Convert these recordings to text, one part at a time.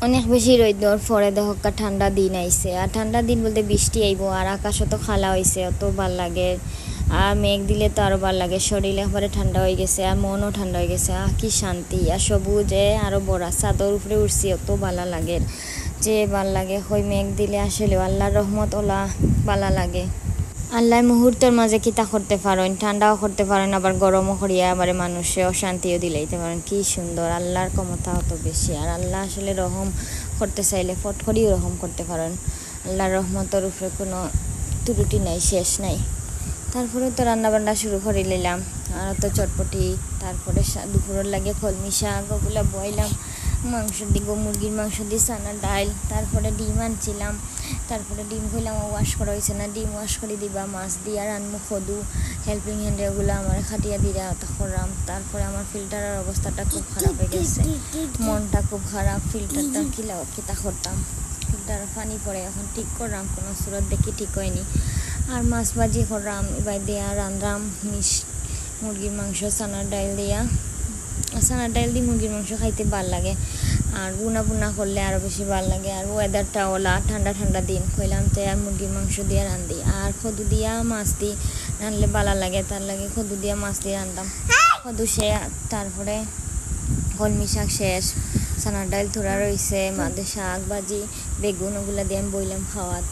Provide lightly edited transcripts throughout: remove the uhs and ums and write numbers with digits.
অনেক বেশি রোদ পরে দেখা ঠান্ডা দিন আইছে, আর ঠান্ডা দিন বলতে বৃষ্টি আইব, আর আকাশ তো খালা হয়েছে, অত ভাল লাগে। আর মেঘ দিলে তো আরো ভাল লাগে, শরীর একবারে ঠান্ডা হয়ে গেছে, আর মনও ঠান্ডা হয়ে গেছে। কি শান্তি! আর সবুজে আরো বড়া চাদর উপরে উঠছি, অত ভালো লাগে, যে ভাল লাগে। হই মেঘ দিলে আসলে আল্লাহর রহমত ওলা ভালো লাগে। আল্লাহ মুহূর্তের মাঝে কিতা করতে পারেন, ঠান্ডাও করতে পারেন, আবার গরমও করিয়া আবার মানুষে অশান্তিও দিলাইতে পারেন। কি সুন্দর! আল্লাহর ক্ষমতা অত বেশি, আর আল্লাহ আসলে রহম করতে চাইলে ফট করেও রহম করতে পারেন। আল্লাহর রহমতের উপরে কোনো ত্রুটি নাই, শেষ নাই। তারপরে তো রান্না বান্না শুরু করে নিলাম, আর তো চটপটি, তারপরে দুপুরের লাগে কলমি শাক, ওগুলো বইলাম। মাংস দিব, মুরগির মাংস দিয়ে চানার ডাল, তারপরে ডিম আনছিলাম, তারপরে ডিম খুললাম, ওয়াশ করা হয়েছে না, ডিম ওয়াশ করে দিবা, মাছ দিয়া রান্না খদু হেল্পিং হ্যান্ডে ওগুলো আমার খাটিয়া দিরা করলাম। তারপরে আমার ফিল্টারের অবস্থাটা খুব খারাপ হয়ে গেছে, মনটা খুব খারাপ। ফিল্টারটা কিতা করতাম, ফিল্টার পানি পড়ে, এখন ঠিক করলাম, কোনো সুরত দেখি ঠিক হয়নি। আর মাছ ভাজি করলাম, এবার দিয়া রান্নাম মুরগির মাংস চানার ডাল দিয়া। চানার ডাল দিয়ে মুরগির মাংস খাইতে ভাল লাগে, আর বুনা বুনা করলে আরও বেশি ভাল লাগে। আর ওয়েদারটা ওলা ঠান্ডা ঠান্ডা দিন, কইলাম তো আর মুরগির মাংস দিয়ে রান্ধি, আর খদু দিয়া মাছ দিয়ে রানলে ভালো লাগে, তার লাগে খদু দিয়া মাছ দিয়ে রান্ধাম। খদু সে, তারপরে কলমি শাক শেষ, চানার ডাল থোড়া রয়েছে, মাঝে শাক ভাজি বেগুন, ওগুলো দিয়ে আমি বইলাম খাওয়াত।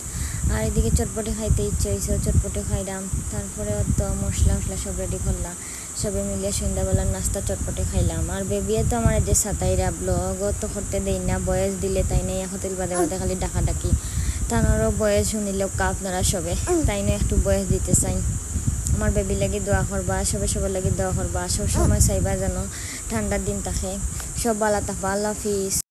আর এদিকে চটপটে খাইতে ইচ্ছে হয়েছে, চটপটে খাইলাম। তারপরে তো মশলা সব রেডি করলাম, সবে মিলিয়ে সন্ধ্যাবেলার নাস্তা চটপটে খাইলাম। আর বেবিয়ে তো আমার যে সাতাইরা ব্লগ তো করতে দেই না, বয়স দিলে তাই নেই হোটেল বাদে বাদে খালি ডাকি। তানারও বয়স শুনিলেও আপনারা সবে তাই না একটু বয়স দিতে চাই। আমার বেবি লাগি দোয়া করবা, সবার লাগি দোয়া করবা, সব সময় চাইবা যেন ঠান্ডার দিন থাকে। সব ভালো থাকবা। আল্লাহ হাফিজ।